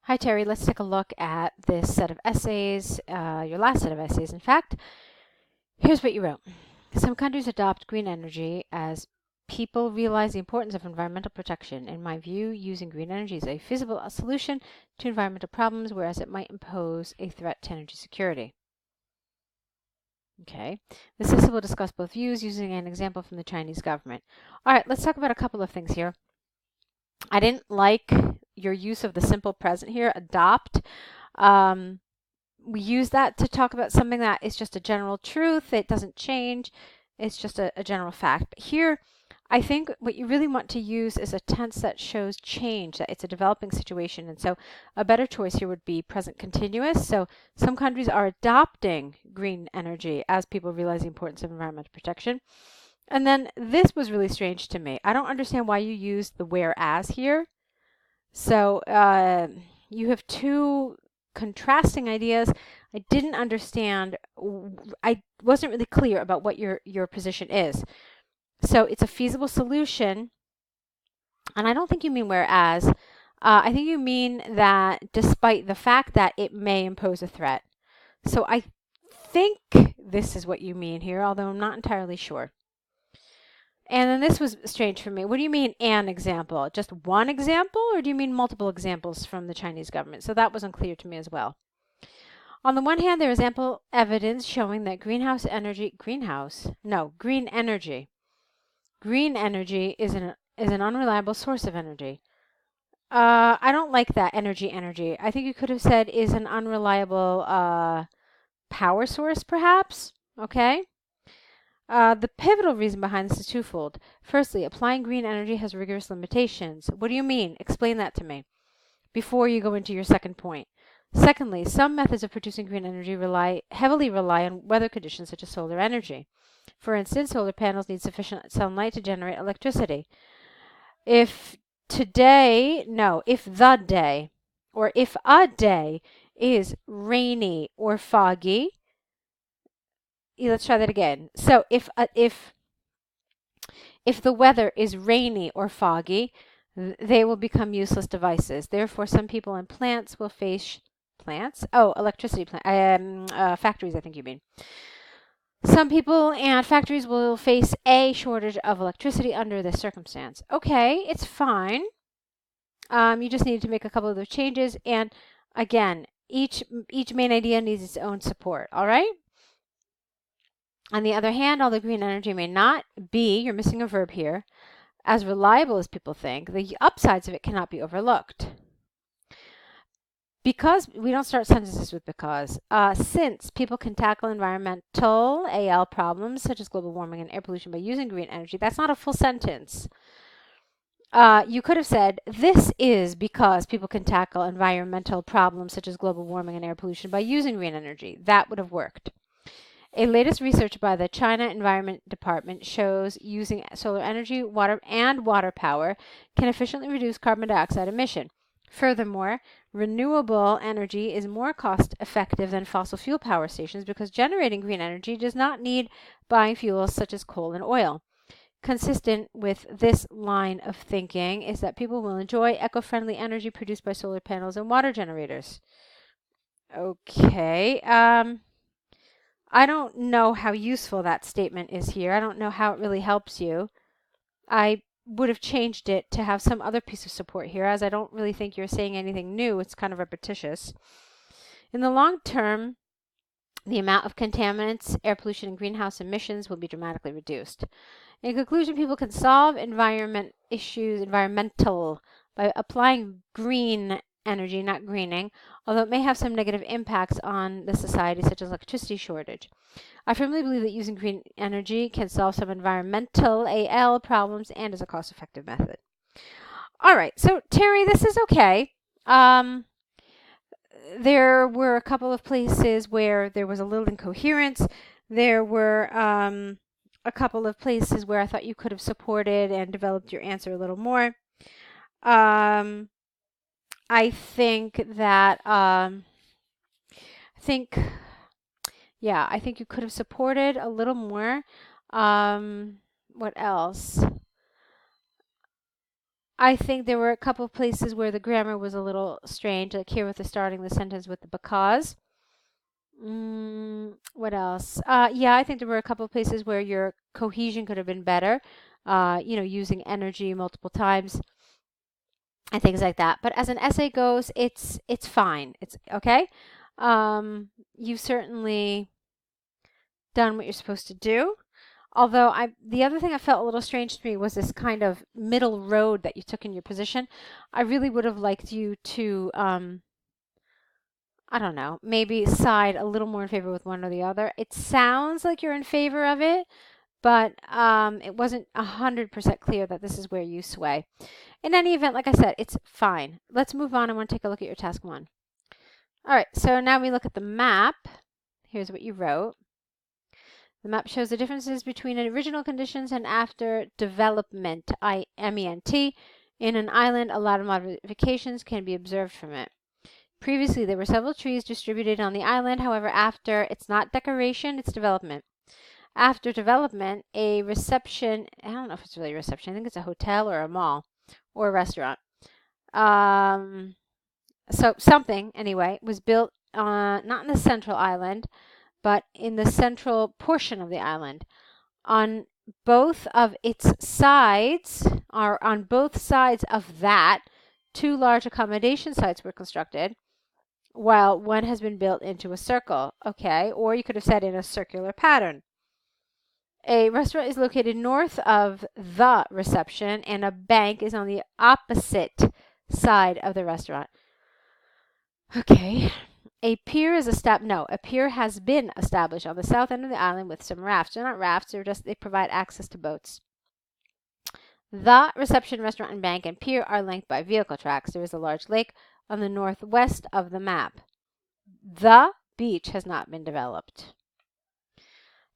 Hi, Terry. Let's take a look at this set of essays, your last set of essays, in fact. Here's what you wrote. Some countries adopt green energy as people realize the importance of environmental protection. In my view, using green energy is a feasible solution to environmental problems, whereas it might impose a threat to energy security. Okay. This essay will discuss both views using an example from the Chinese government. All right, let's talk about a couple of things here. I didn't like your use of the simple present here, adopt. We use that to talk about something that is just a general truth. It doesn't change. It's just a general fact. But here, I think what you really want to use is a tense that shows change, that it's a developing situation. And so a better choice here would be present continuous. So some countries are adopting green energy as people realize the importance of environmental protection. And then this was really strange to me. I don't understand why you used the whereas here. So you have two contrasting ideas. I didn't understand. I wasn't really clear about what your position is. So it's a feasible solution, and I don't think you mean whereas. I think you mean that despite the fact that it may impose a threat. So I think this is what you mean here, although I'm not entirely sure. And then this was strange for me. What do you mean an example? Just one example, or do you mean multiple examples from the Chinese government? So that wasn't clear to me as well. On the one hand, there is ample evidence showing that green energy is an unreliable source of energy. I don't like that energy. I think you could have said is an unreliable power source, perhaps. Okay. The pivotal reason behind this is twofold. Firstly, applying green energy has rigorous limitations. What do you mean? Explain that to me before you go into your second point. Secondly, some methods of producing green energy heavily rely on weather conditions such as solar energy. For instance, solar panels need sufficient sunlight to generate electricity. If the day or if a day is rainy or foggy, let's try that again. So if the weather is rainy or foggy, they will become useless devices. Therefore, some people and plants will face electricity factories, I think you mean. Some people and factories will face a shortage of electricity under this circumstance. Okay, it's fine. You just need to make a couple of those changes. And again, each main idea needs its own support. All right? On the other hand, although green energy may not be, you're missing a verb here, as reliable as people think, the upsides of it cannot be overlooked. Because we don't start sentences with because. Since people can tackle environmental AL problems such as global warming and air pollution by using green energy, that's not a full sentence. You could have said, this is because people can tackle environmental problems such as global warming and air pollution by using green energy. That would have worked. A latest research by the China Environment Department shows using solar energy, water power can efficiently reduce carbon dioxide emission. Furthermore, renewable energy is more cost effective than fossil fuel power stations because generating green energy does not need buying fuels such as coal and oil. Consistent with this line of thinking is that people will enjoy eco-friendly energy produced by solar panels and water generators. Okay. I don't know how useful that statement is here. I don't know how it really helps you. I would have changed it to have some other piece of support here, as I don't really think you're saying anything new. It's kind of repetitious. In the long term, the amount of contaminants, air pollution, and greenhouse emissions will be dramatically reduced. In conclusion, people can solve environmental, by applying green energy, not greening, although it may have some negative impacts on the society, such as electricity shortage. I firmly believe that using green energy can solve some environmental AL problems and is a cost-effective method. All right, so Terry, this is okay. There were a couple of places where there was a little incoherence. There were a couple of places where I thought you could have supported and developed your answer a little more. I think that I think you could have supported a little more. What else? I think there were a couple of places where the grammar was a little strange, like here with the starting the sentence with the because. What else? Yeah, I think there were a couple of places where your cohesion could have been better, using energy multiple times and things like that. But as an essay goes, it's fine. It's okay. You've certainly done what you're supposed to do. Although the other thing I felt a little strange to me was this kind of middle road that you took in your position. I really would have liked you to, I don't know, maybe side a little more in favor with one or the other. It sounds like you're in favor of it, but it wasn't 100% clear that this is where you sway. In any event, like I said, it's fine. Let's move on. I want to take a look at your task 1. All right, so now we look at the map. Here's what you wrote. The map shows the differences between original conditions and after development, MENT. In an island, a lot of modifications can be observed from it. Previously, there were several trees distributed on the island. However, after, it's not decoration, it's development. After development, a reception, I don't know if it's really a reception, I think it's a hotel or a mall or a restaurant. So something, anyway, was built not in the central island, but in the central portion of the island. On both of its sides, or on both sides of that, 2 large accommodation sites were constructed, while one has been built into a circle. Okay, or you could have said in a circular pattern. A restaurant is located north of the reception, and a bank is on the opposite side of the restaurant. Okay. A pier a pier has been established on the south end of the island with some rafts. They're not rafts, they provide access to boats. The reception, restaurant, and bank and pier are linked by vehicle tracks. There is a large lake on the northwest of the map. The beach has not been developed.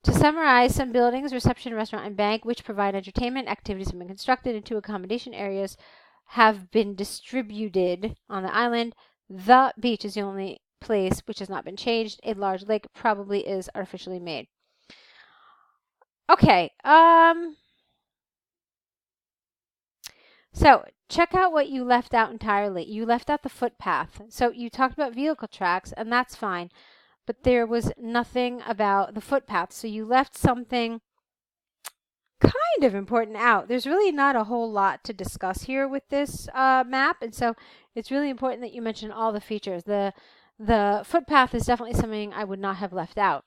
To summarize, some buildings, reception, restaurant, and bank, which provide entertainment activities, have been constructed into accommodation areas, have been distributed on the island. The beach is the only place which has not been changed. A large lake probably is artificially made. Okay, so check out what you left out entirely. You left out the footpath. So you talked about vehicle tracks, and that's fine, but there was nothing about the footpath. So you left something kind of important out. There's really not a whole lot to discuss here with this map, and so it's really important that you mention all the features. The footpath is definitely something I would not have left out.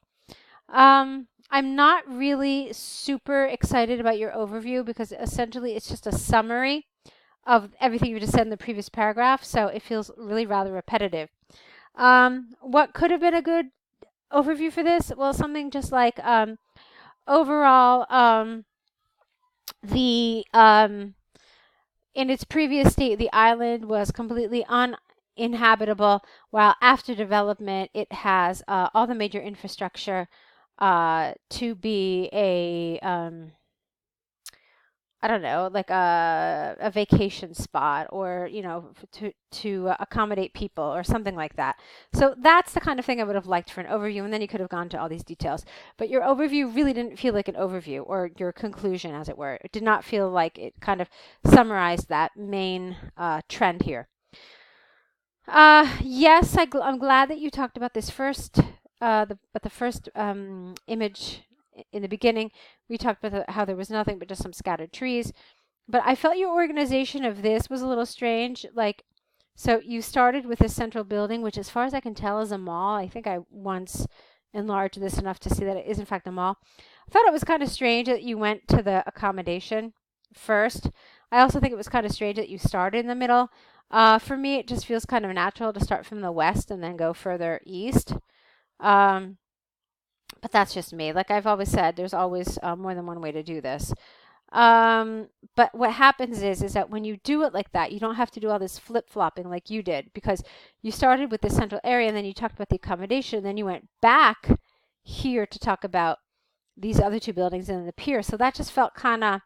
I'm not really super excited about your overview because essentially it's just a summary of everything you just said in the previous paragraph, so it feels really rather repetitive. What could have been a good overview for this? Well, something just like overall, in its previous state, the island was completely uninhabitable, while after development, it has all the major infrastructure to be a I don't know, like a vacation spot, or to accommodate people or something like that. So that's the kind of thing I would have liked for an overview, and then you could have gone to all these details. But your overview really didn't feel like an overview, or your conclusion, as it were. It did not feel like it kind of summarized that main trend here. Yes, I'm glad that you talked about this first, the first image in the beginning. We talked about how there was nothing but just some scattered trees. But I felt your organization of this was a little strange. Like, so you started with this central building, which as far as I can tell is a mall. I think I once enlarged this enough to see that it is in fact a mall. I thought it was kind of strange that you went to the accommodation first. I also think it was kind of strange that you started in the middle. For me, it just feels kind of natural to start from the west and then go further east. But that's just me. Like I've always said, there's always more than one way to do this. But what happens is that when you do it like that, you don't have to do all this flip-flopping like you did, because you started with the central area and then you talked about the accommodation, and then you went back here to talk about these other 2 buildings and then the pier. So that just felt kind of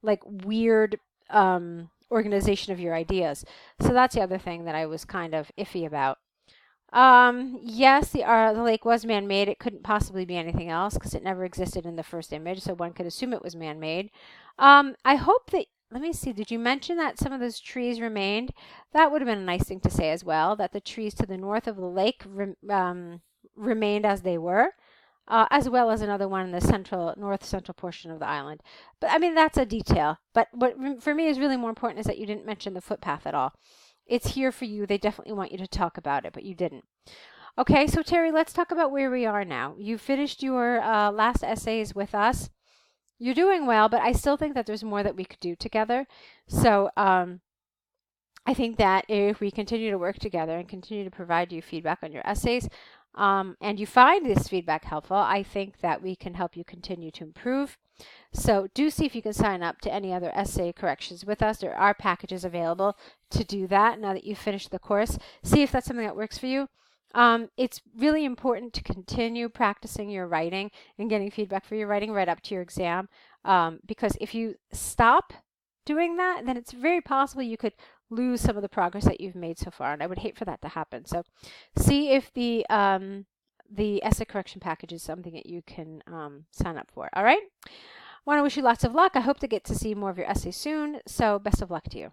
like weird organization of your ideas. So that's the other thing that I was kind of iffy about. Yes, the lake was man-made. It couldn't possibly be anything else because it never existed in the first image, so one could assume it was man-made. I hope that, let me see, did you mention that some of those trees remained? That would have been a nice thing to say as well, that the trees to the north of the lake remained as they were, as well as another one in the north central portion of the island. But I mean, that's a detail. But what for me is really more important is that you didn't mention the footpath at all. It's here for you. They definitely want you to talk about it, but you didn't. Okay, so Terry, let's talk about where we are now. You finished your last essays with us. You're doing well, but I still think that there's more that we could do together. So I think that if we continue to work together and continue to provide you feedback on your essays, and you find this feedback helpful, I think that we can help you continue to improve. So do see if you can sign up to any other essay corrections with us. There are packages available to do that now that you've finished the course. See if that's something that works for you. It's really important to continue practicing your writing and getting feedback for your writing right up to your exam, because if you stop doing that, then it's very possible you could lose some of the progress that you've made so far, and I would hate for that to happen. So see if the essay correction package is something that you can sign up for. All right? I want to wish you lots of luck. I hope to get to see more of your essays soon, so best of luck to you.